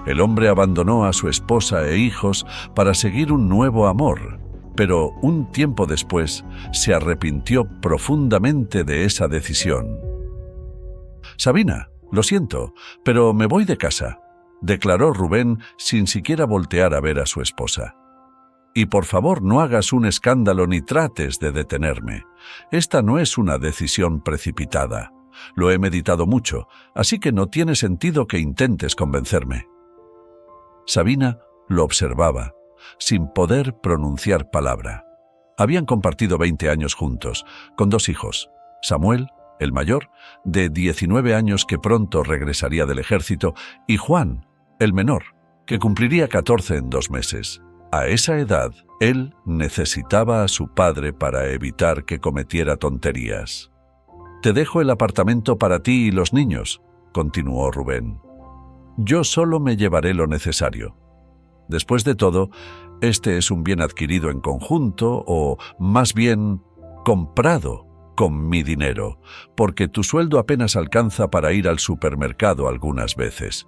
El hombre abandonó a su esposa e hijos para seguir un nuevo amor, pero un tiempo después se arrepintió profundamente de esa decisión. «Sabina, lo siento, pero me voy de casa», declaró Rubén sin siquiera voltear a ver a su esposa. «Y por favor no hagas un escándalo ni trates de detenerme. Esta no es una decisión precipitada. Lo he meditado mucho, así que no tiene sentido que intentes convencerme». Sabina lo observaba, sin poder pronunciar palabra. Habían compartido 20 años juntos, con 2 hijos, Samuel, el mayor, de 19 años que pronto regresaría del ejército, y Juan, el menor, que cumpliría 14 en 2 meses. A esa edad, él necesitaba a su padre para evitar que cometiera tonterías. «Te dejo el apartamento para ti y los niños», continuó Rubén. «Yo solo me llevaré lo necesario. Después de todo, este es un bien adquirido en conjunto, o más bien comprado con mi dinero, porque tu sueldo apenas alcanza para ir al supermercado algunas veces.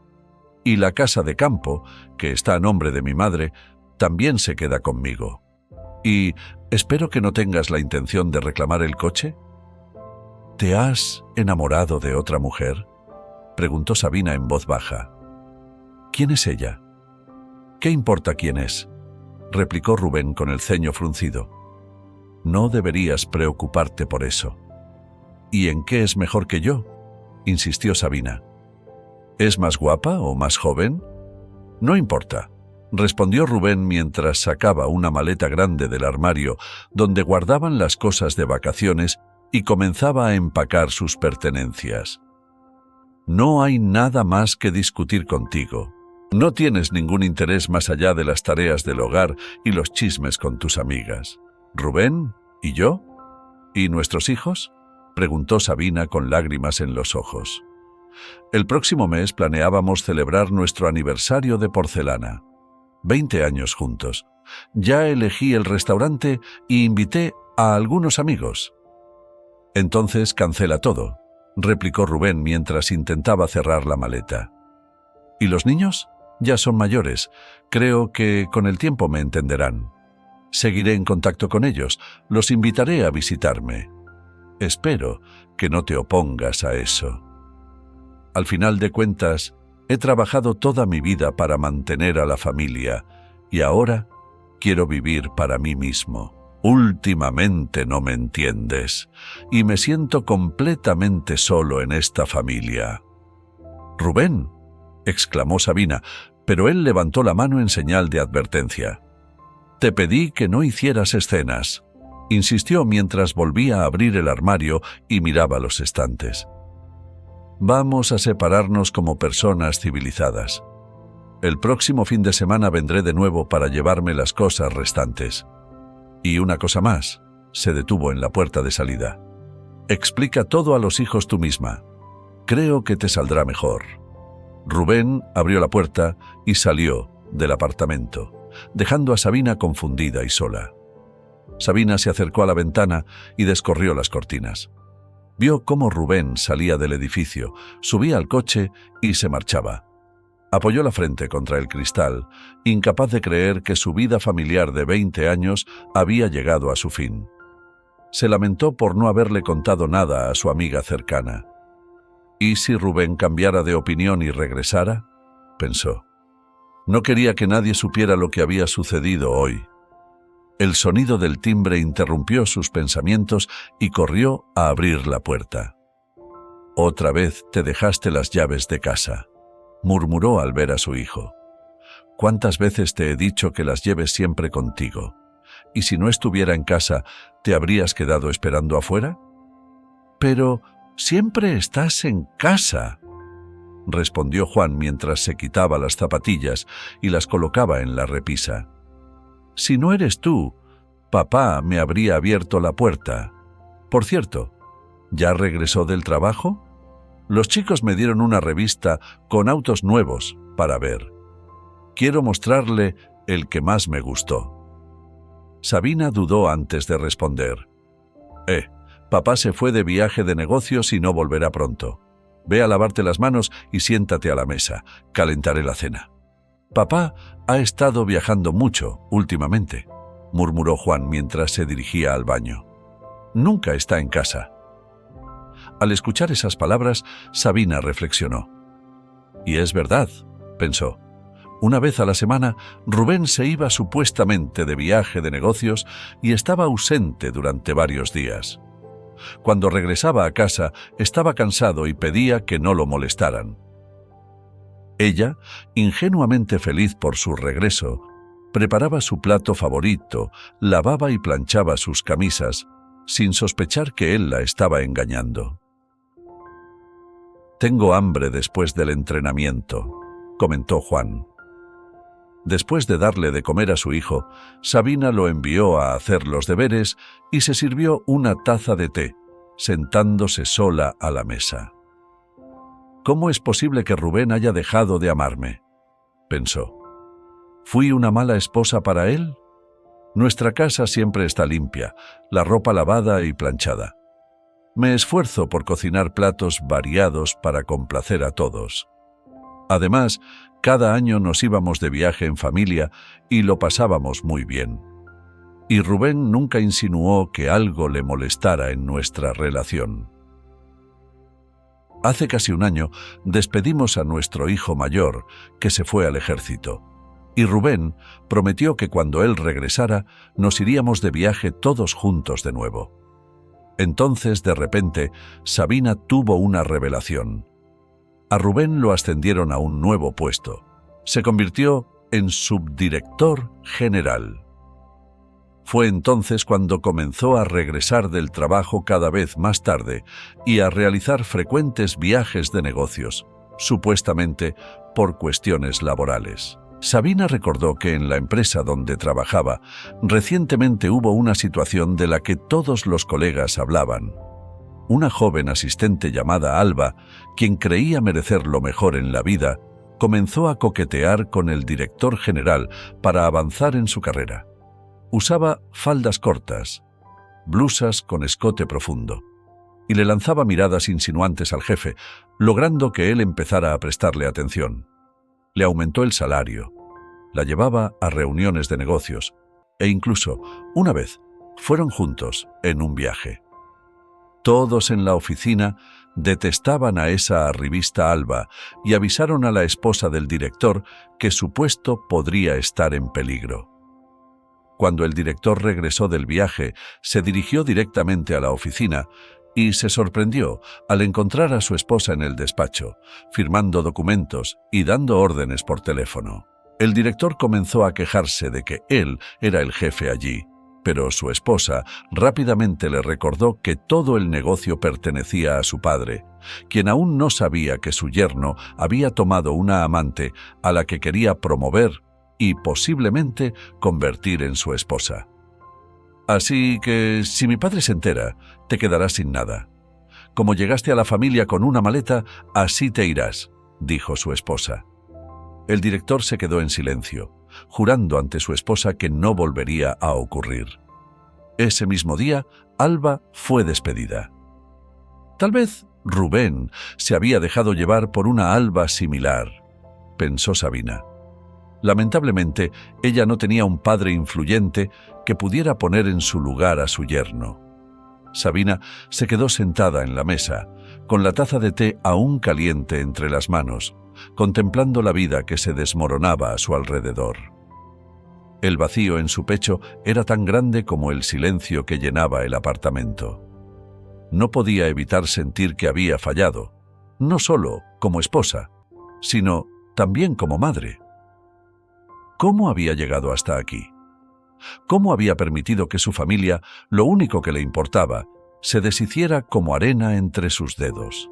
Y la casa de campo, que está a nombre de mi madre, también se queda conmigo. Y espero que no tengas la intención de reclamar el coche». «¿Te has enamorado de otra mujer?», preguntó Sabina en voz baja. «¿Quién es ella?». «¿Qué importa quién es?», replicó Rubén con el ceño fruncido. «No deberías preocuparte por eso». «¿Y en qué es mejor que yo?», insistió Sabina. «¿Es más guapa o más joven?». «No importa», respondió Rubén mientras sacaba una maleta grande del armario donde guardaban las cosas de vacaciones y comenzaba a empacar sus pertenencias. «No hay nada más que discutir contigo. No tienes ningún interés más allá de las tareas del hogar y los chismes con tus amigas. ¿Rubén? ¿Y yo? ¿Y nuestros hijos?», preguntó Sabina con lágrimas en los ojos. «El próximo mes planeábamos celebrar nuestro aniversario de porcelana. 20 años juntos. Ya elegí el restaurante y invité a algunos amigos». «Entonces cancela todo», replicó Rubén mientras intentaba cerrar la maleta. «¿Y los niños? Ya son mayores. Creo que con el tiempo me entenderán. Seguiré en contacto con ellos. Los invitaré a visitarme. Espero que no te opongas a eso. Al final de cuentas, he trabajado toda mi vida para mantener a la familia y ahora quiero vivir para mí mismo. Últimamente no me entiendes y me siento completamente solo en esta familia». «Rubén», exclamó Sabina, pero él levantó la mano en señal de advertencia. «Te pedí que no hicieras escenas», insistió mientras volvía a abrir el armario y miraba los estantes. «Vamos a separarnos como personas civilizadas. El próximo fin de semana vendré de nuevo para llevarme las cosas restantes. Y una cosa más», se detuvo en la puerta de salida. «Explica todo a los hijos tú misma. Creo que te saldrá mejor». Rubén abrió la puerta y salió del apartamento, dejando a Sabina confundida y sola. Sabina se acercó a la ventana y descorrió las cortinas. Vio cómo Rubén salía del edificio, subía al coche y se marchaba. Apoyó la frente contra el cristal, incapaz de creer que su vida familiar de 20 años había llegado a su fin. Se lamentó por no haberle contado nada a su amiga cercana. ¿Y si Rubén cambiara de opinión y regresara?, pensó. No quería que nadie supiera lo que había sucedido hoy. El sonido del timbre interrumpió sus pensamientos y corrió a abrir la puerta. «Otra vez te dejaste las llaves de casa», murmuró al ver a su hijo. «¿Cuántas veces te he dicho que las lleves siempre contigo? ¿Y si no estuviera en casa, te habrías quedado esperando afuera?» «Pero siempre estás en casa», respondió Juan mientras se quitaba las zapatillas y las colocaba en la repisa. «Si no eres tú, papá me habría abierto la puerta. Por cierto, ¿ya regresó del trabajo? Los chicos me dieron una revista con autos nuevos para ver. Quiero mostrarle el que más me gustó». Sabina dudó antes de responder. Papá se fue de viaje de negocios y no volverá pronto. Ve a lavarte las manos y siéntate a la mesa. Calentaré la cena». «Papá ha estado viajando mucho últimamente», murmuró Juan mientras se dirigía al baño. «Nunca está en casa». Al escuchar esas palabras, Sabina reflexionó. «Y es verdad», pensó. Una vez a la semana, Rubén se iba supuestamente de viaje de negocios y estaba ausente durante varios días. Cuando regresaba a casa, estaba cansado y pedía que no lo molestaran. Ella, ingenuamente feliz por su regreso, preparaba su plato favorito, lavaba y planchaba sus camisas, sin sospechar que él la estaba engañando. «Tengo hambre después del entrenamiento», comentó Juan. Después de darle de comer a su hijo, Sabina lo envió a hacer los deberes y se sirvió una taza de té, sentándose sola a la mesa. «¿Cómo es posible que Rubén haya dejado de amarme?», pensó. «¿Fui una mala esposa para él? Nuestra casa siempre está limpia, la ropa lavada y planchada. Me esfuerzo por cocinar platos variados para complacer a todos. Además, cada año nos íbamos de viaje en familia y lo pasábamos muy bien. Y Rubén nunca insinuó que algo le molestara en nuestra relación. Hace casi un año despedimos a nuestro hijo mayor, que se fue al ejército, y Rubén prometió que cuando él regresara nos iríamos de viaje todos juntos de nuevo. Entonces, de repente, Sabina tuvo una revelación. A Rubén lo ascendieron a un nuevo puesto. Se convirtió en subdirector general. Fue entonces cuando comenzó a regresar del trabajo cada vez más tarde y a realizar frecuentes viajes de negocios, supuestamente por cuestiones laborales. Sabina recordó que en la empresa donde trabajaba recientemente hubo una situación de la que todos los colegas hablaban. Una joven asistente llamada Alba, quien creía merecer lo mejor en la vida, comenzó a coquetear con el director general para avanzar en su carrera. Usaba faldas cortas, blusas con escote profundo, y le lanzaba miradas insinuantes al jefe, logrando que él empezara a prestarle atención. Le aumentó el salario, la llevaba a reuniones de negocios, e incluso, una vez, fueron juntos en un viaje. Todos en la oficina detestaban a esa arribista Alba y avisaron a la esposa del director que su puesto podría estar en peligro. Cuando el director regresó del viaje, se dirigió directamente a la oficina y se sorprendió al encontrar a su esposa en el despacho, firmando documentos y dando órdenes por teléfono. El director comenzó a quejarse de que él era el jefe allí, pero su esposa rápidamente le recordó que todo el negocio pertenecía a su padre, quien aún no sabía que su yerno había tomado una amante a la que quería promover y posiblemente convertir en su esposa. «Así que, si mi padre se entera, te quedarás sin nada. Como llegaste a la familia con una maleta, así te irás», dijo su esposa. El director se quedó en silencio, jurando ante su esposa que no volvería a ocurrir. Ese mismo día, Alba fue despedida. Tal vez Rubén se había dejado llevar por una Alba similar, pensó Sabina. Lamentablemente, ella no tenía un padre influyente que pudiera poner en su lugar a su yerno. Sabina se quedó sentada en la mesa, con la taza de té aún caliente entre las manos, contemplando la vida que se desmoronaba a su alrededor. El vacío en su pecho era tan grande como el silencio que llenaba el apartamento. No podía evitar sentir que había fallado, no solo como esposa, sino también como madre. ¿Cómo había llegado hasta aquí? ¿Cómo había permitido que su familia, lo único que le importaba, se deshiciera como arena entre sus dedos?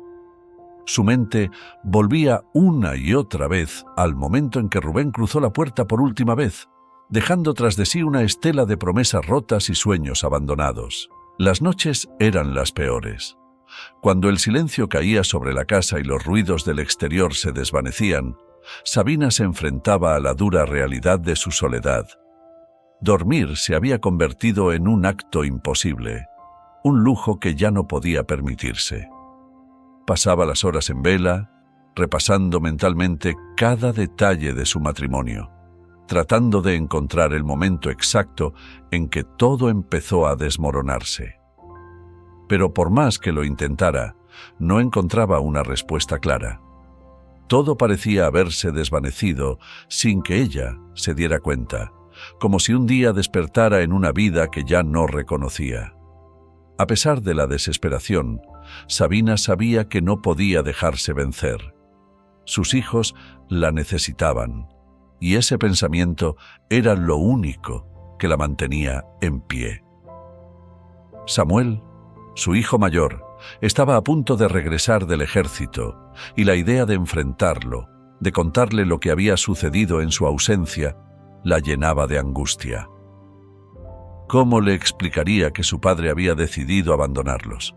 Su mente volvía una y otra vez al momento en que Rubén cruzó la puerta por última vez, dejando tras de sí una estela de promesas rotas y sueños abandonados. Las noches eran las peores. Cuando el silencio caía sobre la casa y los ruidos del exterior se desvanecían, Sabina se enfrentaba a la dura realidad de su soledad. Dormir se había convertido en un acto imposible, un lujo que ya no podía permitirse. Pasaba las horas en vela, repasando mentalmente cada detalle de su matrimonio, tratando de encontrar el momento exacto en que todo empezó a desmoronarse. Pero por más que lo intentara, no encontraba una respuesta clara. Todo parecía haberse desvanecido sin que ella se diera cuenta, como si un día despertara en una vida que ya no reconocía. A pesar de la desesperación, Sabina sabía que no podía dejarse vencer. Sus hijos la necesitaban, y ese pensamiento era lo único que la mantenía en pie. Samuel, su hijo mayor, estaba a punto de regresar del ejército, y la idea de enfrentarlo, de contarle lo que había sucedido en su ausencia, la llenaba de angustia. ¿Cómo le explicaría que su padre había decidido abandonarlos?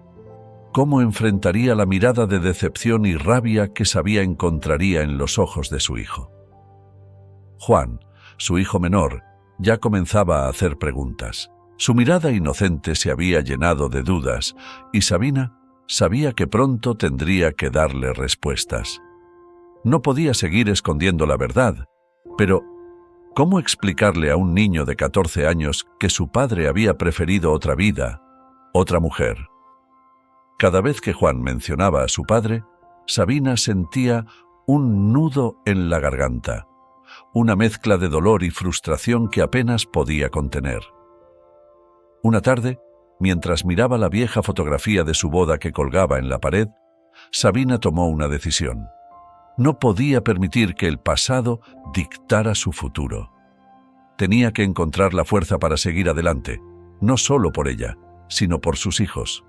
¿Cómo enfrentaría la mirada de decepción y rabia que sabía encontraría en los ojos de su hijo? Juan, su hijo menor, ya comenzaba a hacer preguntas. Su mirada inocente se había llenado de dudas y Sabina sabía que pronto tendría que darle respuestas. No podía seguir escondiendo la verdad, pero ¿cómo explicarle a un niño de 14 años que su padre había preferido otra vida, otra mujer? Cada vez que Juan mencionaba a su padre, Sabina sentía un nudo en la garganta, una mezcla de dolor y frustración que apenas podía contener. Una tarde, mientras miraba la vieja fotografía de su boda que colgaba en la pared, Sabina tomó una decisión. No podía permitir que el pasado dictara su futuro. Tenía que encontrar la fuerza para seguir adelante, no solo por ella, sino por sus hijos.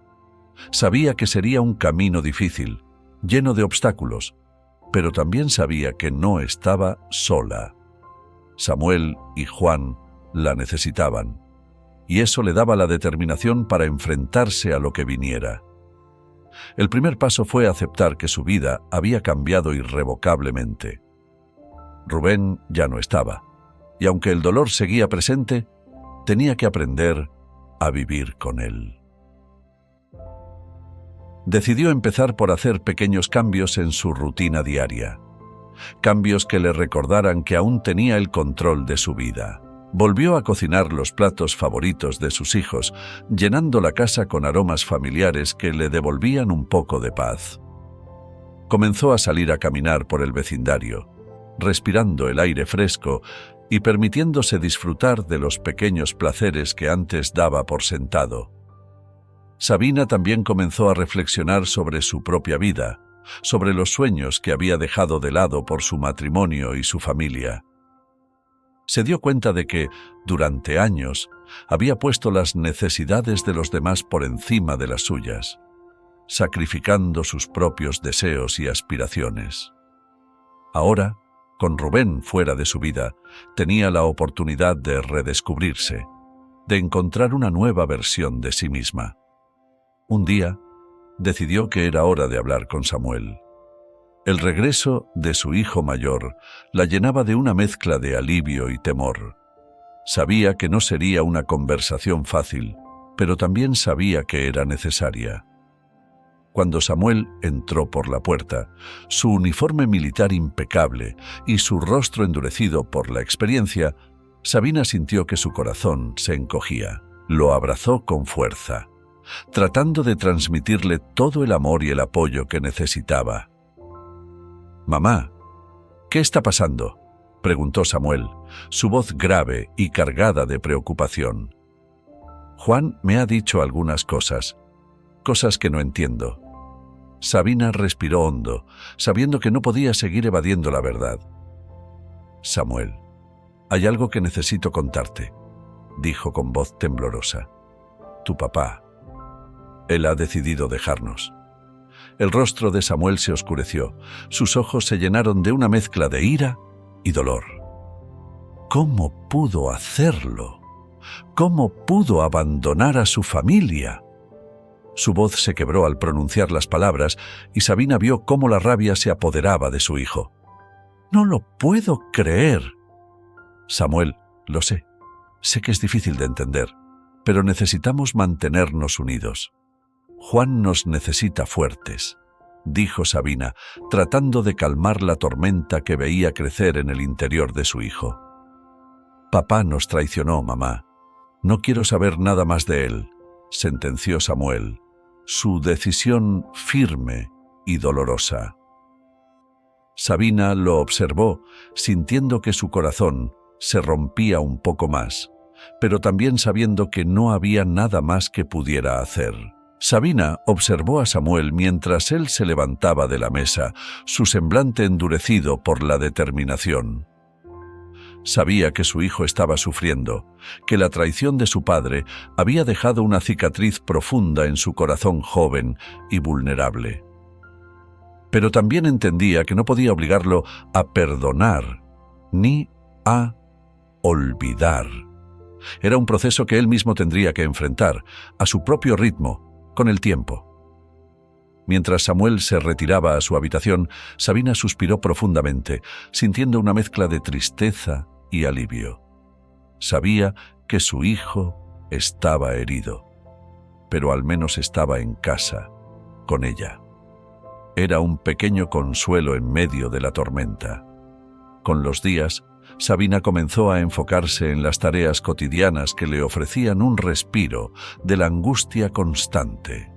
Sabía que sería un camino difícil, lleno de obstáculos, pero también sabía que no estaba sola. Samuel y Juan la necesitaban, y eso le daba la determinación para enfrentarse a lo que viniera. El primer paso fue aceptar que su vida había cambiado irrevocablemente. Rubén ya no estaba, y aunque el dolor seguía presente, tenía que aprender a vivir con él. Decidió empezar por hacer pequeños cambios en su rutina diaria, cambios que le recordaran que aún tenía el control de su vida. Volvió a cocinar los platos favoritos de sus hijos, llenando la casa con aromas familiares que le devolvían un poco de paz. Comenzó a salir a caminar por el vecindario, respirando el aire fresco y permitiéndose disfrutar de los pequeños placeres que antes daba por sentado. Sabina también comenzó a reflexionar sobre su propia vida, sobre los sueños que había dejado de lado por su matrimonio y su familia. Se dio cuenta de que, durante años, había puesto las necesidades de los demás por encima de las suyas, sacrificando sus propios deseos y aspiraciones. Ahora, con Rubén fuera de su vida, tenía la oportunidad de redescubrirse, de encontrar una nueva versión de sí misma. Un día, decidió que era hora de hablar con Samuel. El regreso de su hijo mayor la llenaba de una mezcla de alivio y temor. Sabía que no sería una conversación fácil, pero también sabía que era necesaria. Cuando Samuel entró por la puerta, su uniforme militar impecable y su rostro endurecido por la experiencia, Sabina sintió que su corazón se encogía. Lo abrazó con fuerza, tratando de transmitirle todo el amor y el apoyo que necesitaba. «Mamá, ¿qué está pasando?», preguntó Samuel, su voz grave y cargada de preocupación. «Juan me ha dicho algunas cosas que no entiendo». Sabina respiró hondo, sabiendo que no podía seguir evadiendo la verdad. «Samuel, hay algo que necesito contarte», dijo con voz temblorosa. «Tu papá, él ha decidido dejarnos». El rostro de Samuel se oscureció, sus ojos se llenaron de una mezcla de ira y dolor. ¿Cómo pudo hacerlo? ¿Cómo pudo abandonar a su familia? Su voz se quebró al pronunciar las palabras y Sabina vio cómo la rabia se apoderaba de su hijo. «No lo puedo creer». «Samuel, lo sé que es difícil de entender, pero necesitamos mantenernos unidos. Juan nos necesita fuertes, dijo Sabina, tratando de calmar la tormenta que veía crecer en el interior de su hijo. «Papá nos traicionó, mamá. No quiero saber nada más de él», sentenció Samuel, su decisión firme y dolorosa. Sabina lo observó, sintiendo que su corazón se rompía un poco más, pero también sabiendo que no había nada más que pudiera hacer. Sabina observó a Samuel mientras él se levantaba de la mesa, su semblante endurecido por la determinación. Sabía que su hijo estaba sufriendo, que la traición de su padre había dejado una cicatriz profunda en su corazón joven y vulnerable. Pero también entendía que no podía obligarlo a perdonar ni a olvidar. Era un proceso que él mismo tendría que enfrentar, a su propio ritmo, con el tiempo. Mientras Samuel se retiraba a su habitación, Sabina suspiró profundamente, sintiendo una mezcla de tristeza y alivio. Sabía que su hijo estaba herido, pero al menos estaba en casa, con ella. Era un pequeño consuelo en medio de la tormenta. Con los días, Sabina comenzó a enfocarse en las tareas cotidianas que le ofrecían un respiro de la angustia constante.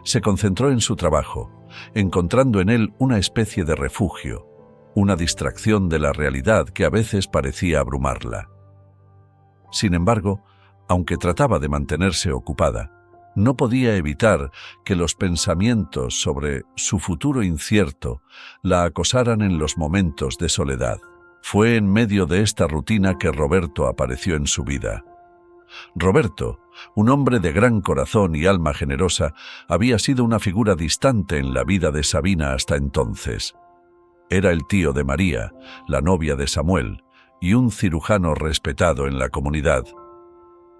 Se concentró en su trabajo, encontrando en él una especie de refugio, una distracción de la realidad que a veces parecía abrumarla. Sin embargo, aunque trataba de mantenerse ocupada, no podía evitar que los pensamientos sobre su futuro incierto la acosaran en los momentos de soledad. Fue en medio de esta rutina que Roberto apareció en su vida. Roberto, un hombre de gran corazón y alma generosa, había sido una figura distante en la vida de Sabina hasta entonces. Era el tío de María, la novia de Samuel, y un cirujano respetado en la comunidad.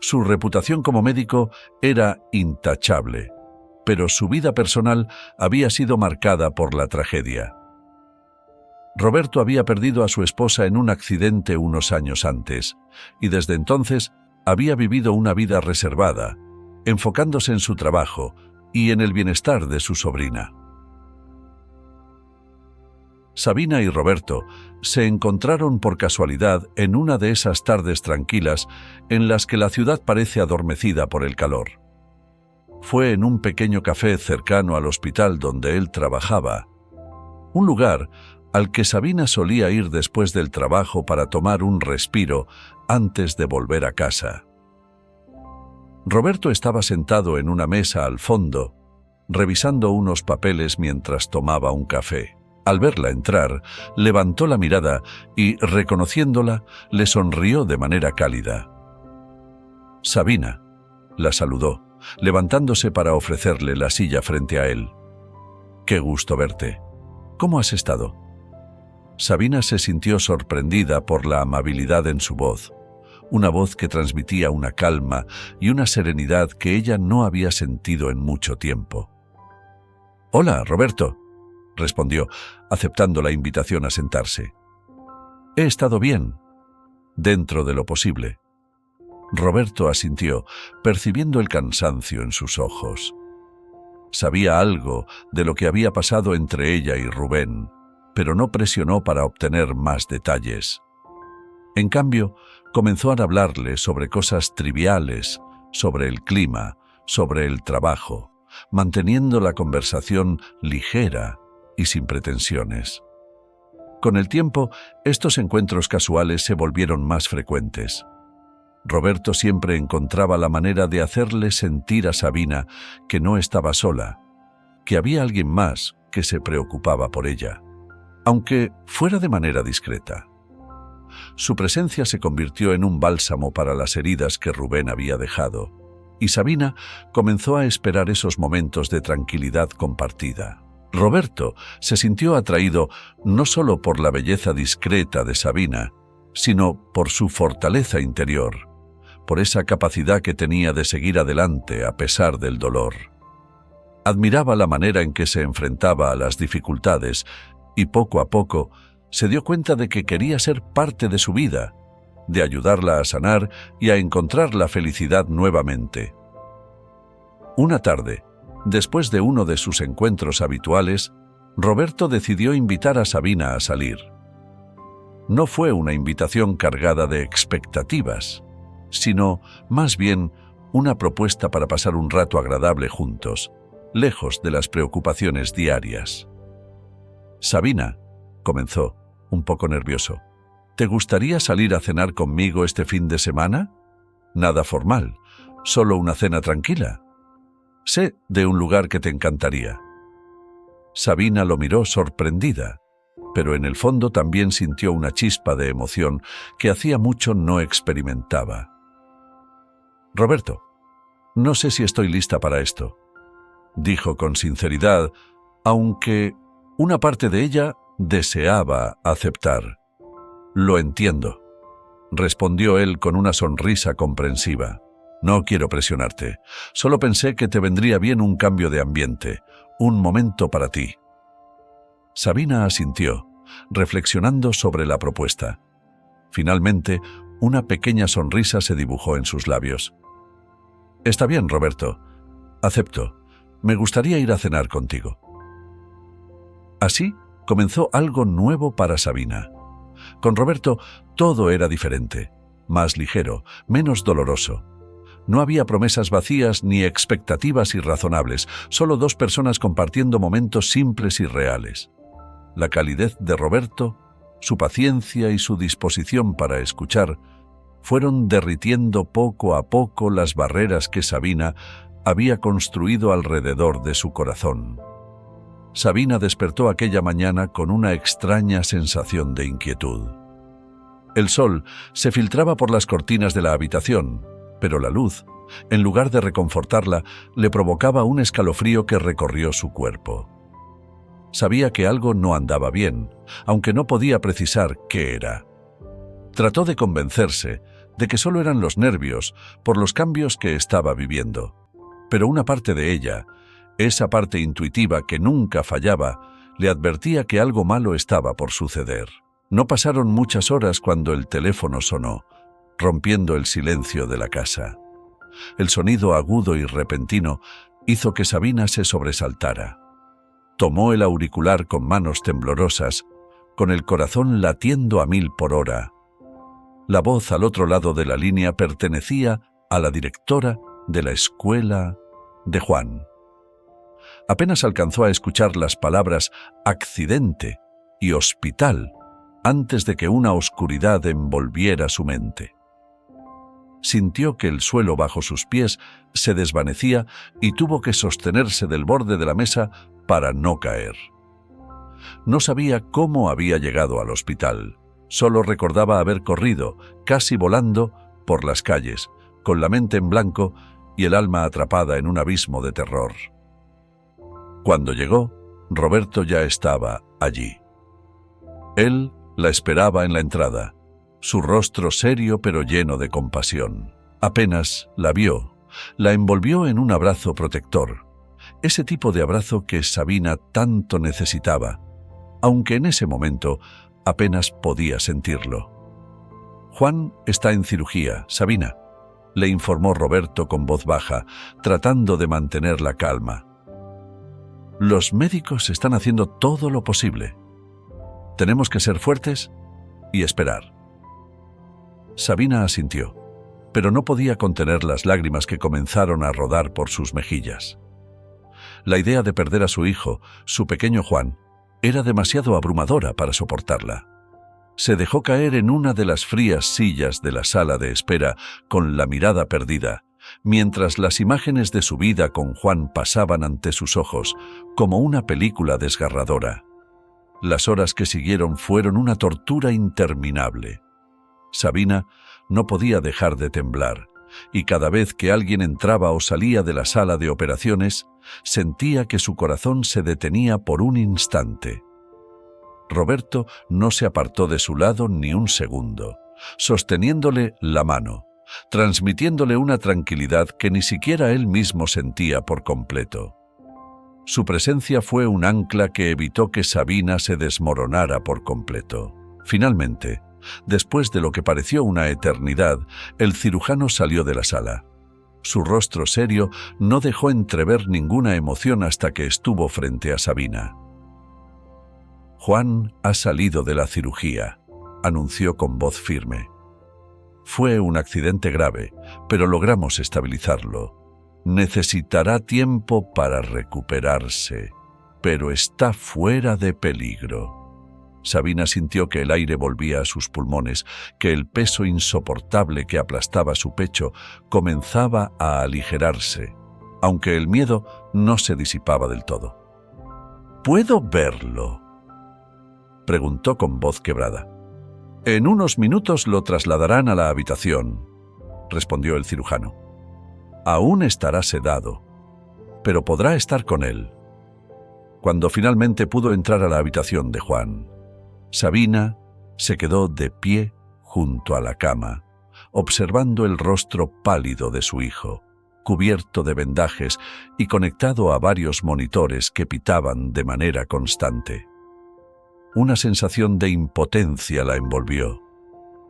Su reputación como médico era intachable, pero su vida personal había sido marcada por la tragedia. Roberto había perdido a su esposa en un accidente unos años antes, y desde entonces había vivido una vida reservada, enfocándose en su trabajo y en el bienestar de su sobrina. Sabina y Roberto se encontraron por casualidad en una de esas tardes tranquilas en las que la ciudad parece adormecida por el calor. Fue en un pequeño café cercano al hospital donde él trabajaba, un lugar al que Sabina solía ir después del trabajo para tomar un respiro antes de volver a casa. Roberto estaba sentado en una mesa al fondo, revisando unos papeles mientras tomaba un café. Al verla entrar, levantó la mirada y, reconociéndola, le sonrió de manera cálida. «Sabina», la saludó, levantándose para ofrecerle la silla frente a él. «Qué gusto verte. ¿Cómo has estado?» Sabina se sintió sorprendida por la amabilidad en su voz, una voz que transmitía una calma y una serenidad que ella no había sentido en mucho tiempo. «Hola, Roberto», respondió, aceptando la invitación a sentarse. «He estado bien, dentro de lo posible». Roberto asintió, percibiendo el cansancio en sus ojos. Sabía algo de lo que había pasado entre ella y Rubén, pero no presionó para obtener más detalles. En cambio, comenzó a hablarle sobre cosas triviales, sobre el clima, sobre el trabajo, manteniendo la conversación ligera y sin pretensiones. Con el tiempo, estos encuentros casuales se volvieron más frecuentes. Roberto siempre encontraba la manera de hacerle sentir a Sabina que no estaba sola, que había alguien más que se preocupaba por ella, aunque fuera de manera discreta. Su presencia se convirtió en un bálsamo para las heridas que Rubén había dejado, y Sabina comenzó a esperar esos momentos de tranquilidad compartida. Roberto se sintió atraído no solo por la belleza discreta de Sabina, sino por su fortaleza interior, por esa capacidad que tenía de seguir adelante a pesar del dolor. Admiraba la manera en que se enfrentaba a las dificultades y poco a poco se dio cuenta de que quería ser parte de su vida, de ayudarla a sanar y a encontrar la felicidad nuevamente. Una tarde, Después de uno de sus encuentros habituales, Roberto decidió invitar a Sabina a salir. No fue una invitación cargada de expectativas, sino, más bien, una propuesta para pasar un rato agradable juntos, lejos de las preocupaciones diarias. «Sabina», comenzó, un poco nervioso, «¿te gustaría salir a cenar conmigo este fin de semana? Nada formal, solo una cena tranquila. Sé de un lugar que te encantaría». Sabina lo miró sorprendida, pero en el fondo también sintió una chispa de emoción que hacía mucho no experimentaba. «Roberto, no sé si estoy lista para esto», dijo con sinceridad, aunque una parte de ella deseaba aceptar. «Lo entiendo», respondió él con una sonrisa comprensiva. «No quiero presionarte. Solo pensé que te vendría bien un cambio de ambiente, un momento para ti». Sabina asintió, reflexionando sobre la propuesta. Finalmente, una pequeña sonrisa se dibujó en sus labios. «Está bien, Roberto. Acepto. Me gustaría ir a cenar contigo». Así comenzó algo nuevo para Sabina. Con Roberto todo era diferente, más ligero, menos doloroso. No había promesas vacías ni expectativas irrazonables, solo dos personas compartiendo momentos simples y reales. La calidez de Roberto, su paciencia y su disposición para escuchar fueron derritiendo poco a poco las barreras que Sabina había construido alrededor de su corazón. Sabina despertó aquella mañana con una extraña sensación de inquietud. El sol se filtraba por las cortinas de la habitación, pero la luz, en lugar de reconfortarla, le provocaba un escalofrío que recorrió su cuerpo. Sabía que algo no andaba bien, aunque no podía precisar qué era. Trató de convencerse de que solo eran los nervios por los cambios que estaba viviendo, pero una parte de ella, esa parte intuitiva que nunca fallaba, le advertía que algo malo estaba por suceder. No pasaron muchas horas cuando el teléfono sonó, rompiendo el silencio de la casa. El sonido agudo y repentino hizo que Sabina se sobresaltara. Tomó el auricular con manos temblorosas, con el corazón latiendo a 1000 por hora. La voz al otro lado de la línea pertenecía a la directora de la escuela de Juan. Apenas alcanzó a escuchar las palabras accidente y hospital antes de que una oscuridad envolviera su mente. Sintió que el suelo bajo sus pies se desvanecía y tuvo que sostenerse del borde de la mesa para no caer. No sabía cómo había llegado al hospital, solo recordaba haber corrido, casi volando, por las calles, con la mente en blanco y el alma atrapada en un abismo de terror. Cuando llegó, Roberto ya estaba allí. Él la esperaba en la entrada, su rostro serio pero lleno de compasión. Apenas la vio, la envolvió en un abrazo protector, ese tipo de abrazo que Sabina tanto necesitaba, aunque en ese momento apenas podía sentirlo. «Juan está en cirugía, Sabina», le informó Roberto con voz baja, tratando de mantener la calma. «Los médicos están haciendo todo lo posible. Tenemos que ser fuertes y esperar». Sabina asintió, pero no podía contener las lágrimas que comenzaron a rodar por sus mejillas. La idea de perder a su hijo, su pequeño Juan, era demasiado abrumadora para soportarla. Se dejó caer en una de las frías sillas de la sala de espera con la mirada perdida, mientras las imágenes de su vida con Juan pasaban ante sus ojos como una película desgarradora. Las horas que siguieron fueron una tortura interminable. Sabina no podía dejar de temblar, y cada vez que alguien entraba o salía de la sala de operaciones, sentía que su corazón se detenía por un instante. Roberto no se apartó de su lado ni un segundo, sosteniéndole la mano, transmitiéndole una tranquilidad que ni siquiera él mismo sentía por completo. Su presencia fue un ancla que evitó que Sabina se desmoronara por completo. Finalmente, después de lo que pareció una eternidad, el cirujano salió de la sala. Su rostro serio no dejó entrever ninguna emoción hasta que estuvo frente a Sabina. «Juan ha salido de la cirugía», anunció con voz firme. «Fue un accidente grave, pero logramos estabilizarlo. Necesitará tiempo para recuperarse, pero está fuera de peligro». Sabina sintió que el aire volvía a sus pulmones, que el peso insoportable que aplastaba su pecho comenzaba a aligerarse, aunque el miedo no se disipaba del todo. «¿Puedo verlo?», preguntó con voz quebrada. «En unos minutos lo trasladarán a la habitación», respondió el cirujano. «Aún estará sedado, pero podrá estar con él». Cuando finalmente pudo entrar a la habitación de Juan, Sabina se quedó de pie junto a la cama, observando el rostro pálido de su hijo, cubierto de vendajes y conectado a varios monitores que pitaban de manera constante. Una sensación de impotencia la envolvió.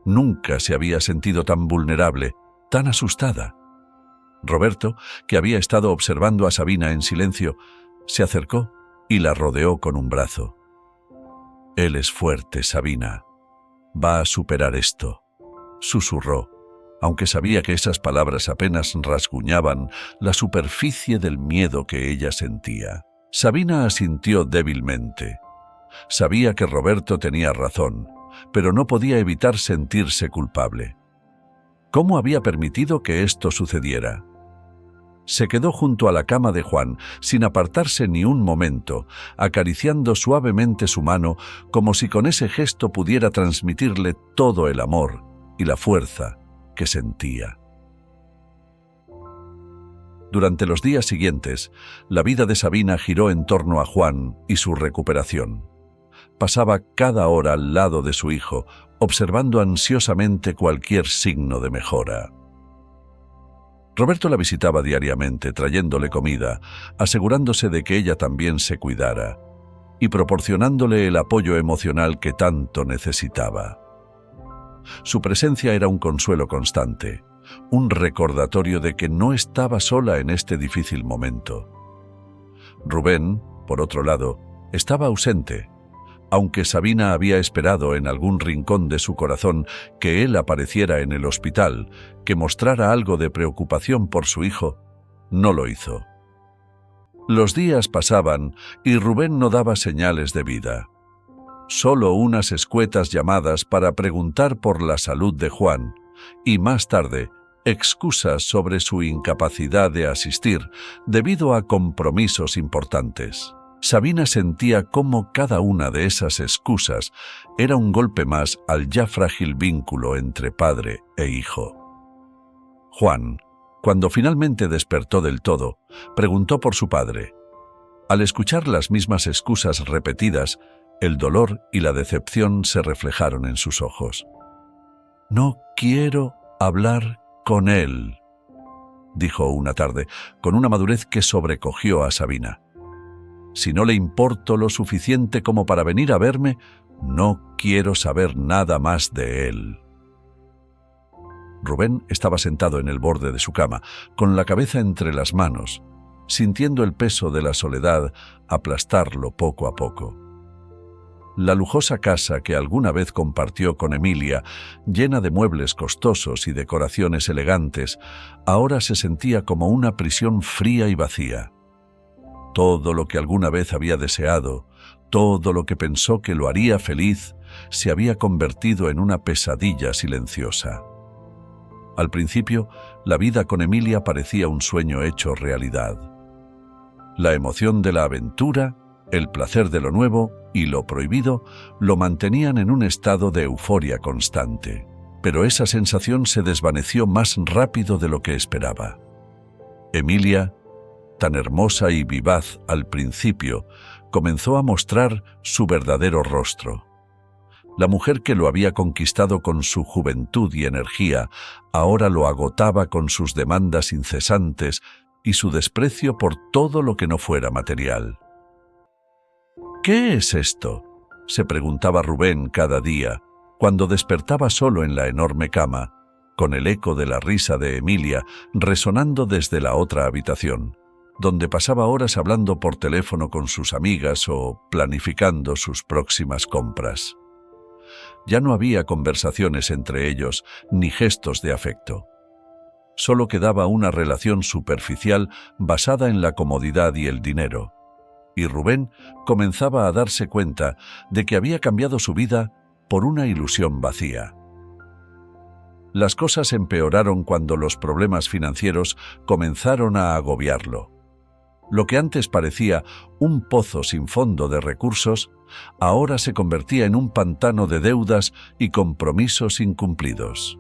Nunca se había sentido tan vulnerable, tan asustada. Roberto, que había estado observando a Sabina en silencio, se acercó y la rodeó con un brazo. «Él es fuerte, Sabina. Va a superar esto», susurró, aunque sabía que esas palabras apenas rasguñaban la superficie del miedo que ella sentía. Sabina asintió débilmente. Sabía que Roberto tenía razón, pero no podía evitar sentirse culpable. ¿Cómo había permitido que esto sucediera? Se quedó junto a la cama de Juan, sin apartarse ni un momento, acariciando suavemente su mano, como si con ese gesto pudiera transmitirle todo el amor y la fuerza que sentía. Durante los días siguientes, la vida de Sabina giró en torno a Juan y su recuperación. Pasaba cada hora al lado de su hijo, observando ansiosamente cualquier signo de mejora. Roberto la visitaba diariamente, trayéndole comida, asegurándose de que ella también se cuidara y proporcionándole el apoyo emocional que tanto necesitaba. Su presencia era un consuelo constante, un recordatorio de que no estaba sola en este difícil momento. Rubén, por otro lado, estaba ausente, aunque Sabina había esperado en algún rincón de su corazón que él apareciera en el hospital, que mostrara algo de preocupación por su hijo, no lo hizo. Los días pasaban y Rubén no daba señales de vida. Solo unas escuetas llamadas para preguntar por la salud de Juan y, más tarde, excusas sobre su incapacidad de asistir debido a compromisos importantes. Sabina sentía cómo cada una de esas excusas era un golpe más al ya frágil vínculo entre padre e hijo. Juan, cuando finalmente despertó del todo, preguntó por su padre. Al escuchar las mismas excusas repetidas, el dolor y la decepción se reflejaron en sus ojos. «No quiero hablar con él», dijo una tarde, con una madurez que sobrecogió a Sabina. «Si no le importo lo suficiente como para venir a verme, no quiero saber nada más de él». Rubén estaba sentado en el borde de su cama, con la cabeza entre las manos, sintiendo el peso de la soledad aplastarlo poco a poco. La lujosa casa que alguna vez compartió con Emilia, llena de muebles costosos y decoraciones elegantes, ahora se sentía como una prisión fría y vacía. Todo lo que alguna vez había deseado, todo lo que pensó que lo haría feliz, se había convertido en una pesadilla silenciosa. Al principio, la vida con Emilia parecía un sueño hecho realidad. La emoción de la aventura, el placer de lo nuevo y lo prohibido lo mantenían en un estado de euforia constante, pero esa sensación se desvaneció más rápido de lo que esperaba. Emilia, tan hermosa y vivaz al principio, comenzó a mostrar su verdadero rostro. La mujer que lo había conquistado con su juventud y energía, ahora lo agotaba con sus demandas incesantes y su desprecio por todo lo que no fuera material. «¿Qué es esto?», se preguntaba Rubén cada día, cuando despertaba solo en la enorme cama, con el eco de la risa de Emilia resonando desde la otra habitación, donde pasaba horas hablando por teléfono con sus amigas o planificando sus próximas compras. Ya no había conversaciones entre ellos ni gestos de afecto. Solo quedaba una relación superficial basada en la comodidad y el dinero, y Rubén comenzaba a darse cuenta de que había cambiado su vida por una ilusión vacía. Las cosas empeoraron cuando los problemas financieros comenzaron a agobiarlo. Lo que antes parecía un pozo sin fondo de recursos, ahora se convertía en un pantano de deudas y compromisos incumplidos.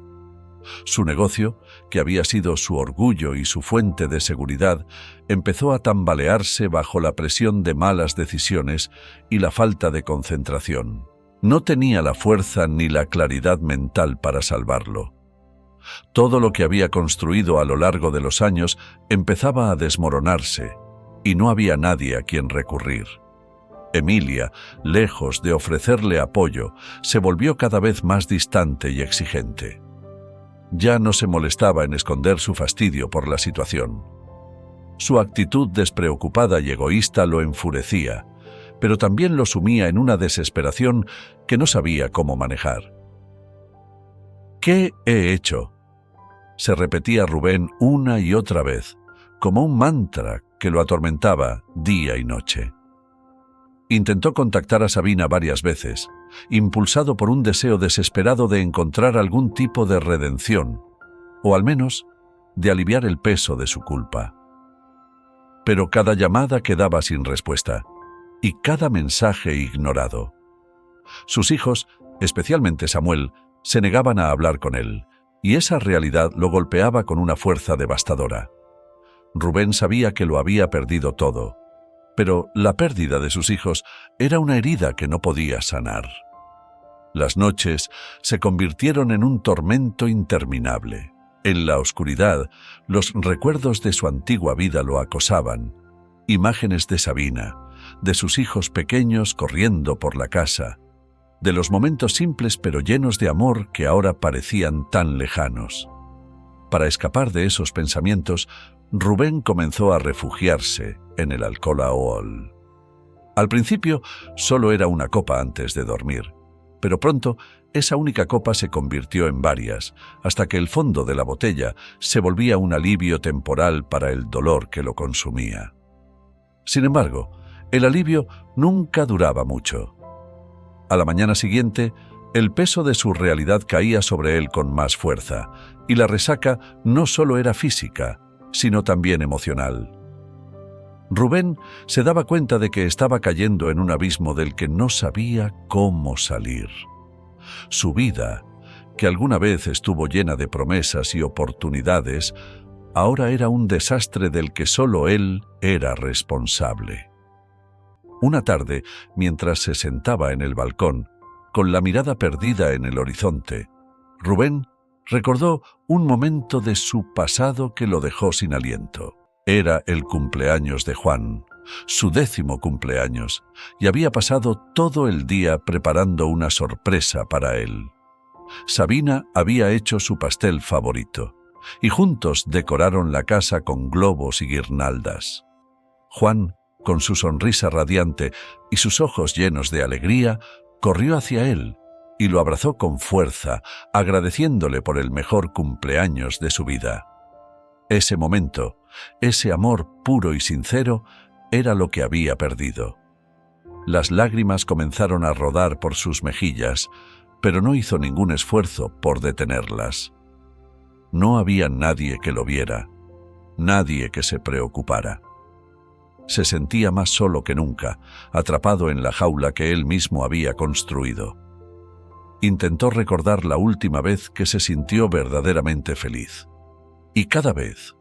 Su negocio, que había sido su orgullo y su fuente de seguridad, empezó a tambalearse bajo la presión de malas decisiones y la falta de concentración. No tenía la fuerza ni la claridad mental para salvarlo. Todo lo que había construido a lo largo de los años empezaba a desmoronarse, y no había nadie a quien recurrir. Emilia, lejos de ofrecerle apoyo, se volvió cada vez más distante y exigente. Ya no se molestaba en esconder su fastidio por la situación. Su actitud despreocupada y egoísta lo enfurecía, pero también lo sumía en una desesperación que no sabía cómo manejar. ¿Qué he hecho?, se repetía Rubén una y otra vez, como un mantra que lo atormentaba día y noche. Intentó contactar a Sabina varias veces, impulsado por un deseo desesperado de encontrar algún tipo de redención, o al menos de aliviar el peso de su culpa. Pero cada llamada quedaba sin respuesta, y cada mensaje ignorado. Sus hijos, especialmente Samuel, se negaban a hablar con él, y esa realidad lo golpeaba con una fuerza devastadora. Rubén sabía que lo había perdido todo, pero la pérdida de sus hijos era una herida que no podía sanar. Las noches se convirtieron en un tormento interminable. En la oscuridad, los recuerdos de su antigua vida lo acosaban. Imágenes de Sabina, de sus hijos pequeños corriendo por la casa, de los momentos simples pero llenos de amor que ahora parecían tan lejanos. Para escapar de esos pensamientos, Rubén comenzó a refugiarse en el alcohol. Al principio solo era una copa antes de dormir, pero pronto esa única copa se convirtió en varias, hasta que el fondo de la botella se volvía un alivio temporal para el dolor que lo consumía. Sin embargo, el alivio nunca duraba mucho. A la mañana siguiente, el peso de su realidad caía sobre él con más fuerza, y la resaca no solo era física, sino también emocional. Rubén se daba cuenta de que estaba cayendo en un abismo del que no sabía cómo salir. Su vida, que alguna vez estuvo llena de promesas y oportunidades, ahora era un desastre del que solo él era responsable. Una tarde, mientras se sentaba en el balcón, con la mirada perdida en el horizonte, Rubén recordó un momento de su pasado que lo dejó sin aliento. Era el cumpleaños de Juan, su 10º cumpleaños, y había pasado todo el día preparando una sorpresa para él. Sabina había hecho su pastel favorito, y juntos decoraron la casa con globos y guirnaldas. Juan, con su sonrisa radiante y sus ojos llenos de alegría, corrió hacia él y lo abrazó con fuerza, agradeciéndole por el mejor cumpleaños de su vida. Ese momento, ese amor puro y sincero, era lo que había perdido. Las lágrimas comenzaron a rodar por sus mejillas, pero no hizo ningún esfuerzo por detenerlas. No había nadie que lo viera, nadie que se preocupara. Se sentía más solo que nunca, atrapado en la jaula que él mismo había construido. Intentó recordar la última vez que se sintió verdaderamente feliz. Y cada vez,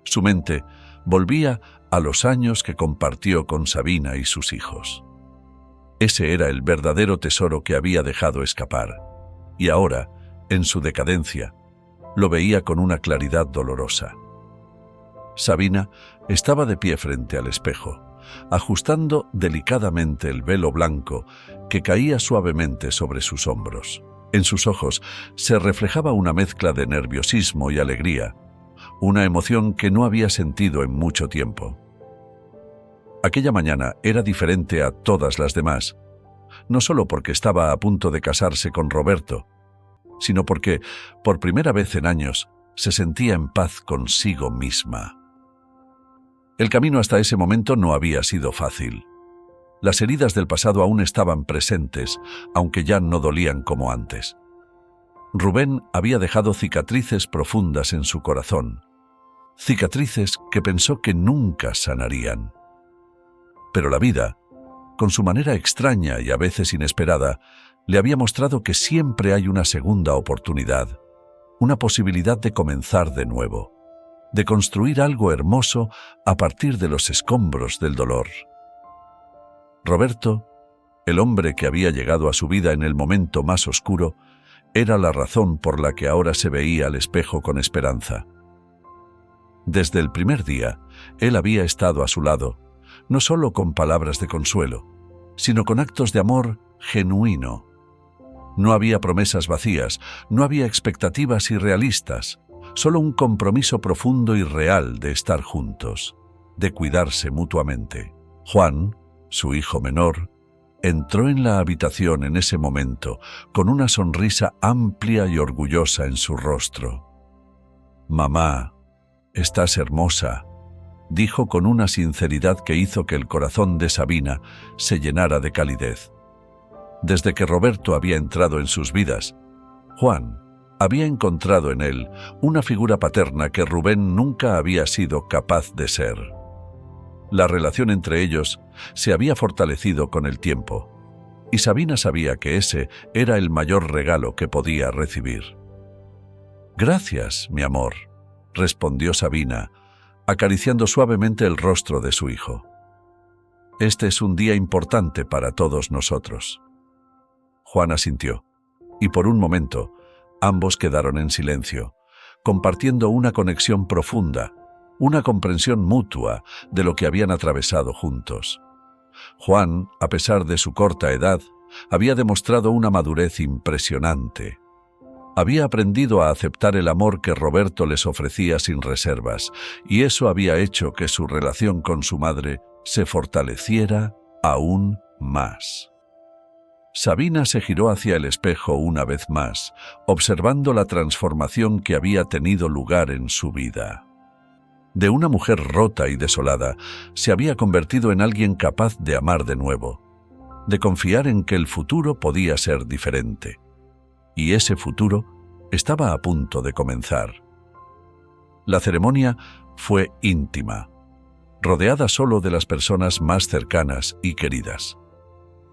su mente volvía a los años que compartió con Sabina y sus hijos. Ese era el verdadero tesoro que había dejado escapar, y ahora, en su decadencia, lo veía con una claridad dolorosa. Sabina estaba de pie frente al espejo, ajustando delicadamente el velo blanco que caía suavemente sobre sus hombros. En sus ojos se reflejaba una mezcla de nerviosismo y alegría, una emoción que no había sentido en mucho tiempo. Aquella mañana era diferente a todas las demás, no solo porque estaba a punto de casarse con Roberto, sino porque, por primera vez en años, se sentía en paz consigo misma. El camino hasta ese momento no había sido fácil. Las heridas del pasado aún estaban presentes, aunque ya no dolían como antes. Rubén había dejado cicatrices profundas en su corazón, cicatrices que pensó que nunca sanarían. Pero la vida, con su manera extraña y a veces inesperada, le había mostrado que siempre hay una segunda oportunidad, una posibilidad de comenzar de nuevo, de construir algo hermoso a partir de los escombros del dolor. Roberto, el hombre que había llegado a su vida en el momento más oscuro, era la razón por la que ahora se veía al espejo con esperanza. Desde el primer día, él había estado a su lado, no solo con palabras de consuelo, sino con actos de amor genuino. No había promesas vacías, no había expectativas irrealistas, solo un compromiso profundo y real de estar juntos, de cuidarse mutuamente. Juan, su hijo menor, entró en la habitación en ese momento con una sonrisa amplia y orgullosa en su rostro. «Mamá, estás hermosa», dijo con una sinceridad que hizo que el corazón de Sabina se llenara de calidez. Desde que Roberto había entrado en sus vidas, Juan había encontrado en él una figura paterna que Rubén nunca había sido capaz de ser. La relación entre ellos se había fortalecido con el tiempo, y Sabina sabía que ese era el mayor regalo que podía recibir. «Gracias, mi amor», respondió Sabina, acariciando suavemente el rostro de su hijo. «Este es un día importante para todos nosotros». Juan asintió, y por un momento ambos quedaron en silencio, compartiendo una conexión profunda, una comprensión mutua de lo que habían atravesado juntos. Juan, a pesar de su corta edad, había demostrado una madurez impresionante. Había aprendido a aceptar el amor que Roberto les ofrecía sin reservas, y eso había hecho que su relación con su madre se fortaleciera aún más. Sabina se giró hacia el espejo una vez más, observando la transformación que había tenido lugar en su vida. De una mujer rota y desolada, se había convertido en alguien capaz de amar de nuevo, de confiar en que el futuro podía ser diferente. Y ese futuro estaba a punto de comenzar. La ceremonia fue íntima, rodeada solo de las personas más cercanas y queridas.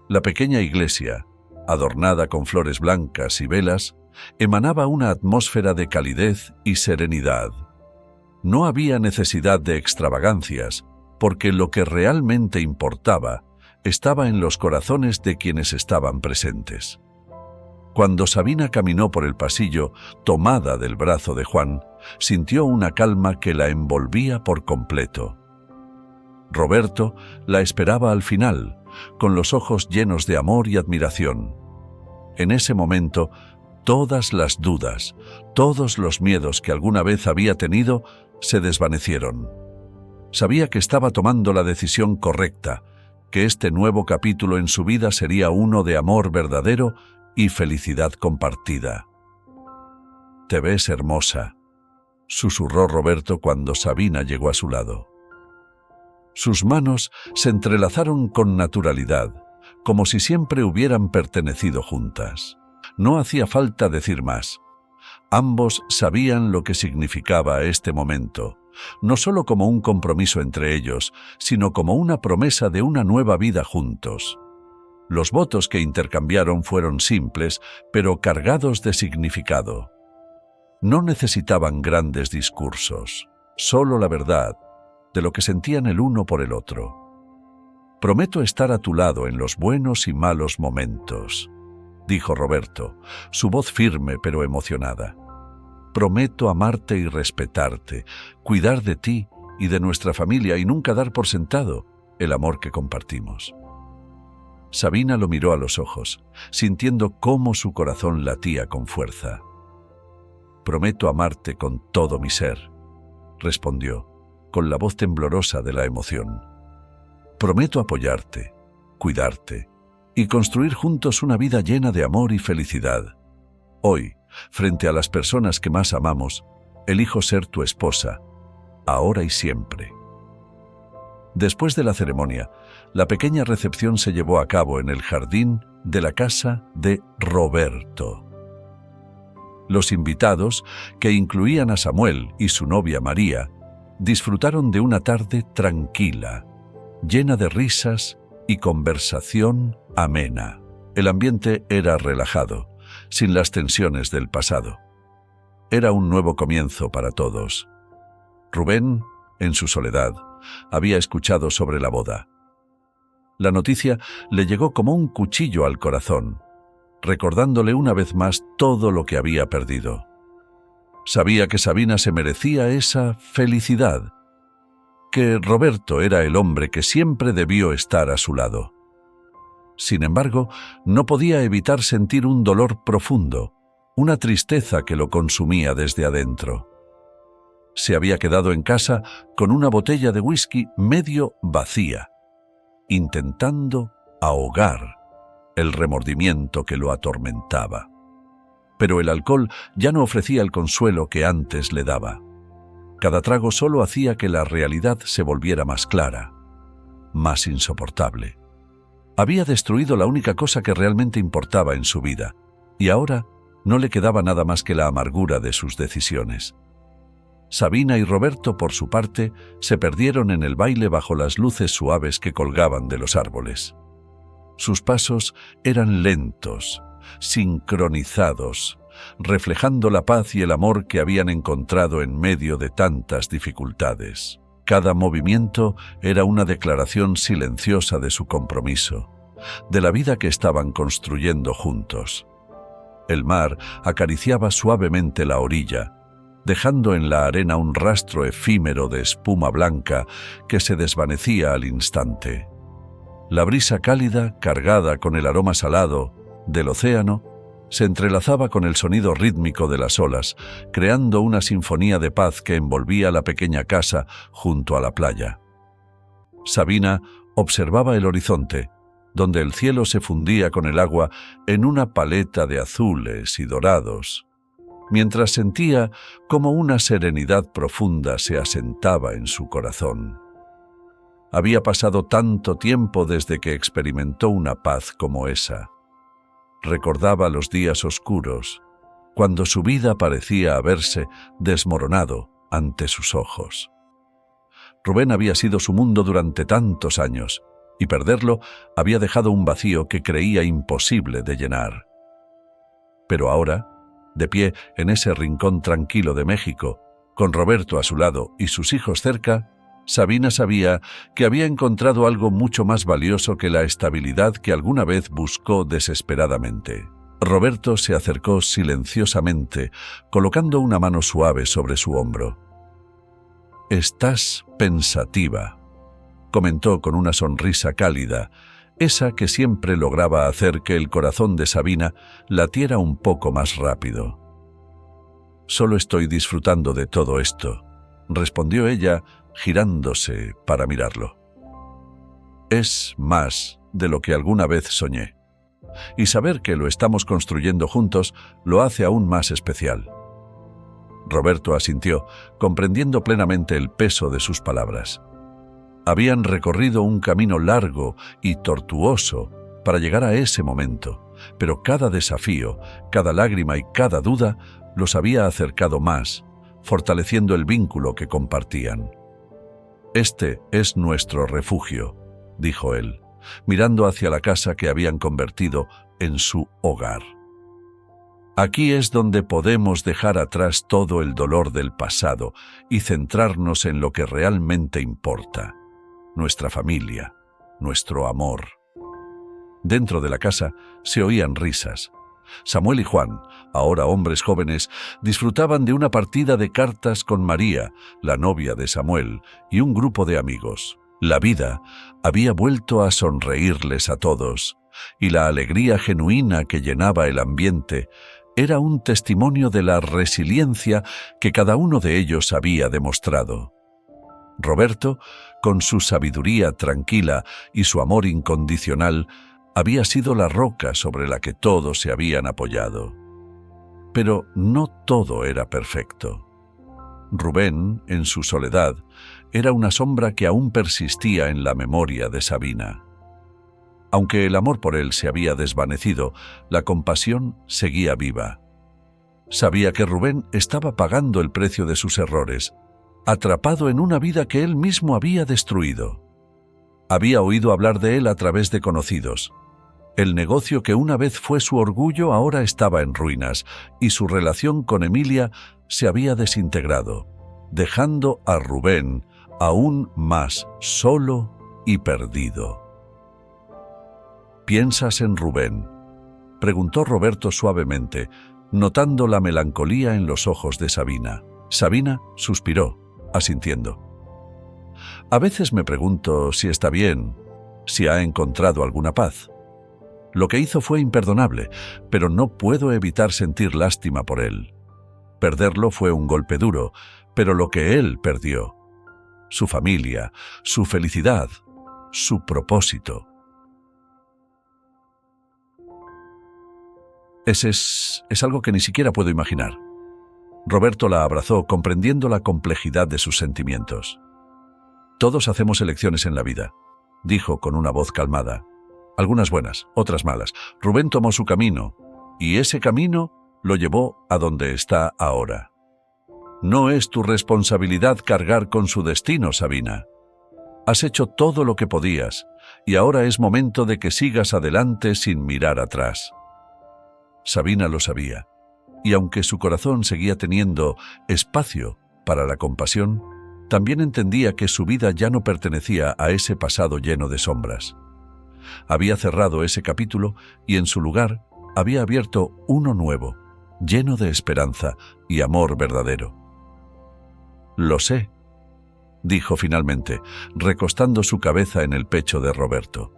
La pequeña iglesia, adornada con flores blancas y velas, emanaba una atmósfera de calidez y serenidad. No había necesidad de extravagancias, porque lo que realmente importaba estaba en los corazones de quienes estaban presentes. Cuando Sabina caminó por el pasillo, tomada del brazo de Juan, sintió una calma que la envolvía por completo. Roberto la esperaba al final, con los ojos llenos de amor y admiración. En ese momento, todas las dudas, todos los miedos que alguna vez había tenido, se desvanecieron. Sabía que estaba tomando la decisión correcta, que este nuevo capítulo en su vida sería uno de amor verdadero y felicidad compartida. «Te ves hermosa», susurró Roberto cuando Sabina llegó a su lado. Sus manos se entrelazaron con naturalidad, como si siempre hubieran pertenecido juntas. No hacía falta decir más. Ambos sabían lo que significaba este momento, no solo como un compromiso entre ellos, sino como una promesa de una nueva vida juntos. Los votos que intercambiaron fueron simples, pero cargados de significado. No necesitaban grandes discursos, solo la verdad, de lo que sentían el uno por el otro. «Prometo estar a tu lado en los buenos y malos momentos», dijo Roberto, su voz firme pero emocionada. «Prometo amarte y respetarte, cuidar de ti y de nuestra familia y nunca dar por sentado el amor que compartimos». Sabina lo miró a los ojos, sintiendo cómo su corazón latía con fuerza. «Prometo amarte con todo mi ser», respondió, con la voz temblorosa de la emoción. «Prometo apoyarte, cuidarte y construir juntos una vida llena de amor y felicidad. Hoy, frente a las personas que más amamos, elijo ser tu esposa, ahora y siempre». Después de la ceremonia, la pequeña recepción se llevó a cabo en el jardín de la casa de Roberto. Los invitados, que incluían a Samuel y su novia María, disfrutaron de una tarde tranquila, llena de risas y conversación amena. El ambiente era relajado, sin las tensiones del pasado. Era un nuevo comienzo para todos. Rubén, en su soledad, había escuchado sobre la boda. La noticia le llegó como un cuchillo al corazón, recordándole una vez más todo lo que había perdido. Sabía que Sabina se merecía esa felicidad, que Roberto era el hombre que siempre debió estar a su lado. Sin embargo, no podía evitar sentir un dolor profundo, una tristeza que lo consumía desde adentro. Se había quedado en casa con una botella de whisky medio vacía, intentando ahogar el remordimiento que lo atormentaba. Pero el alcohol ya no ofrecía el consuelo que antes le daba. Cada trago solo hacía que la realidad se volviera más clara, más insoportable. Había destruido la única cosa que realmente importaba en su vida, y ahora no le quedaba nada más que la amargura de sus decisiones. Sabina y Roberto, por su parte, se perdieron en el baile bajo las luces suaves que colgaban de los árboles. Sus pasos eran lentos, sincronizados, reflejando la paz y el amor que habían encontrado en medio de tantas dificultades. Cada movimiento era una declaración silenciosa de su compromiso, de la vida que estaban construyendo juntos. El mar acariciaba suavemente la orilla, dejando en la arena un rastro efímero de espuma blanca que se desvanecía al instante. La brisa cálida, cargada con el aroma salado del océano, se entrelazaba con el sonido rítmico de las olas, creando una sinfonía de paz que envolvía la pequeña casa junto a la playa. Sabina observaba el horizonte, donde el cielo se fundía con el agua en una paleta de azules y dorados, mientras sentía cómo una serenidad profunda se asentaba en su corazón. Había pasado tanto tiempo desde que experimentó una paz como esa. Recordaba los días oscuros, cuando su vida parecía haberse desmoronado ante sus ojos. Rubén había sido su mundo durante tantos años, y perderlo había dejado un vacío que creía imposible de llenar. Pero ahora, de pie en ese rincón tranquilo de México, con Roberto a su lado y sus hijos cerca, Sabina sabía que había encontrado algo mucho más valioso que la estabilidad que alguna vez buscó desesperadamente. Roberto se acercó silenciosamente, colocando una mano suave sobre su hombro. «Estás pensativa», comentó con una sonrisa cálida, esa que siempre lograba hacer que el corazón de Sabina latiera un poco más rápido. «Solo estoy disfrutando de todo esto», respondió ella, girándose para mirarlo. «Es más de lo que alguna vez soñé, y saber que lo estamos construyendo juntos lo hace aún más especial». Roberto asintió, comprendiendo plenamente el peso de sus palabras. Habían recorrido un camino largo y tortuoso para llegar a ese momento, pero cada desafío, cada lágrima y cada duda los había acercado más, fortaleciendo el vínculo que compartían. «Este es nuestro refugio», dijo él, mirando hacia la casa que habían convertido en su hogar. «Aquí es donde podemos dejar atrás todo el dolor del pasado y centrarnos en lo que realmente importa, nuestra familia, nuestro amor». Dentro de la casa se oían risas. Samuel y Juan, ahora hombres jóvenes, disfrutaban de una partida de cartas con María, la novia de Samuel, y un grupo de amigos. La vida había vuelto a sonreírles a todos, y la alegría genuina que llenaba el ambiente era un testimonio de la resiliencia que cada uno de ellos había demostrado. Roberto, con su sabiduría tranquila y su amor incondicional, había sido la roca sobre la que todos se habían apoyado. Pero no todo era perfecto. Rubén, en su soledad, era una sombra que aún persistía en la memoria de Sabina. Aunque el amor por él se había desvanecido, la compasión seguía viva. Sabía que Rubén estaba pagando el precio de sus errores, atrapado en una vida que él mismo había destruido. Había oído hablar de él a través de conocidos. El negocio que una vez fue su orgullo ahora estaba en ruinas, y su relación con Emilia se había desintegrado, dejando a Rubén aún más solo y perdido. ¿Piensas en Rubén?, preguntó Roberto suavemente, notando la melancolía en los ojos de Sabina. Sabina suspiró, asintiendo. A veces me pregunto si está bien, si ha encontrado alguna paz. Lo que hizo fue imperdonable, pero no puedo evitar sentir lástima por él. Perderlo fue un golpe duro, pero lo que él perdió, su familia, su felicidad, su propósito. Es algo que ni siquiera puedo imaginar. Roberto la abrazó, comprendiendo la complejidad de sus sentimientos. Todos hacemos elecciones en la vida, dijo con una voz calmada. Algunas buenas, otras malas. Rubén tomó su camino, y ese camino lo llevó a donde está ahora. No es tu responsabilidad cargar con su destino, Sabina. Has hecho todo lo que podías, y ahora es momento de que sigas adelante sin mirar atrás. Sabina lo sabía, y aunque su corazón seguía teniendo espacio para la compasión, también entendía que su vida ya no pertenecía a ese pasado lleno de sombras. Había cerrado ese capítulo y en su lugar había abierto uno nuevo, lleno de esperanza y amor verdadero. «Lo sé», dijo finalmente, recostando su cabeza en el pecho de Roberto.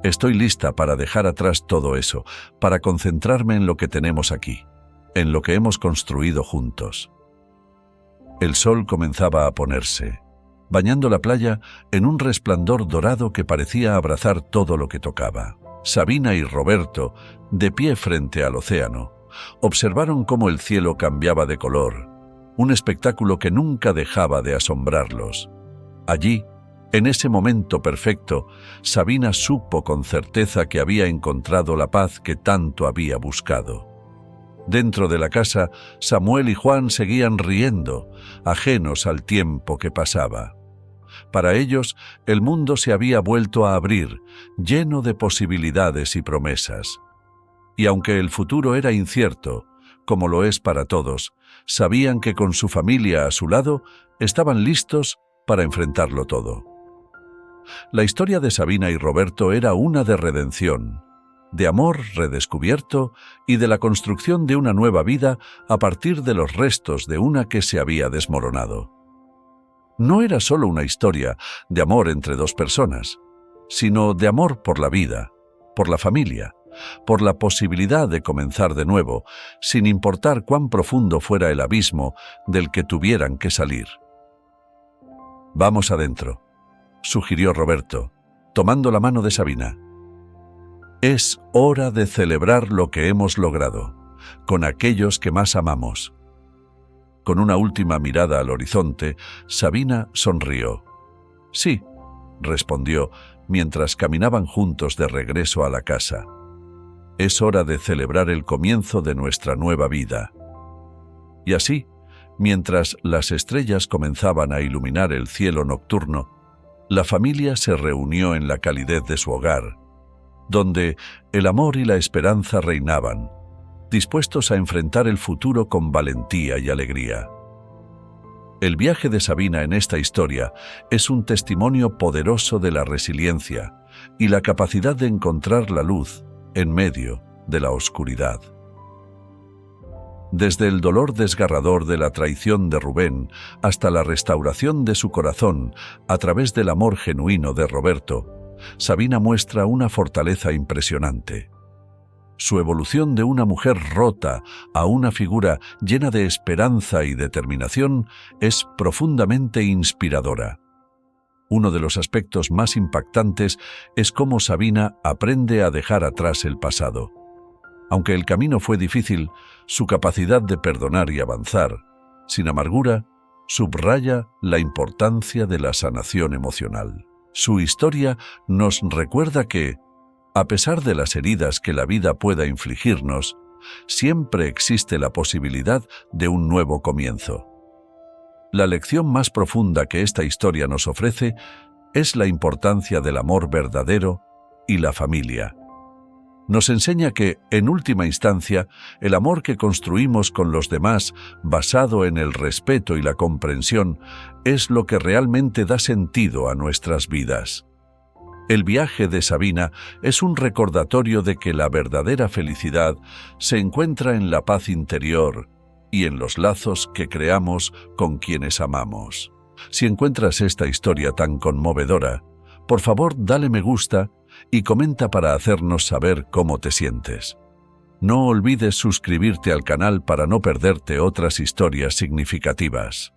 «Estoy lista para dejar atrás todo eso, para concentrarme en lo que tenemos aquí, en lo que hemos construido juntos». El sol comenzaba a ponerse, bañando la playa en un resplandor dorado que parecía abrazar todo lo que tocaba. Sabina y Roberto, de pie frente al océano, observaron cómo el cielo cambiaba de color, un espectáculo que nunca dejaba de asombrarlos. Allí, en ese momento perfecto, Sabina supo con certeza que había encontrado la paz que tanto había buscado. Dentro de la casa, Samuel y Juan seguían riendo, ajenos al tiempo que pasaba. Para ellos, el mundo se había vuelto a abrir, lleno de posibilidades y promesas. Y aunque el futuro era incierto, como lo es para todos, sabían que con su familia a su lado, estaban listos para enfrentarlo todo. La historia de Sabina y Roberto era una de redención, de amor redescubierto y de la construcción de una nueva vida a partir de los restos de una que se había desmoronado. No era solo una historia de amor entre dos personas, sino de amor por la vida, por la familia, por la posibilidad de comenzar de nuevo, sin importar cuán profundo fuera el abismo del que tuvieran que salir. «Vamos adentro», sugirió Roberto, tomando la mano de Sabina. «Es hora de celebrar lo que hemos logrado, con aquellos que más amamos». Con una última mirada al horizonte, Sabina sonrió. «Sí», respondió, mientras caminaban juntos de regreso a la casa. «Es hora de celebrar el comienzo de nuestra nueva vida». Y así, mientras las estrellas comenzaban a iluminar el cielo nocturno, la familia se reunió en la calidez de su hogar, donde el amor y la esperanza reinaban, dispuestos a enfrentar el futuro con valentía y alegría. El viaje de Sabina en esta historia es un testimonio poderoso de la resiliencia y la capacidad de encontrar la luz en medio de la oscuridad. Desde el dolor desgarrador de la traición de Rubén hasta la restauración de su corazón a través del amor genuino de Roberto, Sabina muestra una fortaleza impresionante. Su evolución de una mujer rota a una figura llena de esperanza y determinación es profundamente inspiradora. Uno de los aspectos más impactantes es cómo Sabina aprende a dejar atrás el pasado. Aunque el camino fue difícil, su capacidad de perdonar y avanzar, sin amargura, subraya la importancia de la sanación emocional. Su historia nos recuerda que, a pesar de las heridas que la vida pueda infligirnos, siempre existe la posibilidad de un nuevo comienzo. La lección más profunda que esta historia nos ofrece es la importancia del amor verdadero y la familia. Nos enseña que, en última instancia, el amor que construimos con los demás, basado en el respeto y la comprensión, es lo que realmente da sentido a nuestras vidas. El viaje de Sabina es un recordatorio de que la verdadera felicidad se encuentra en la paz interior y en los lazos que creamos con quienes amamos. Si encuentras esta historia tan conmovedora, por favor dale me gusta y comenta para hacernos saber cómo te sientes. No olvides suscribirte al canal para no perderte otras historias significativas.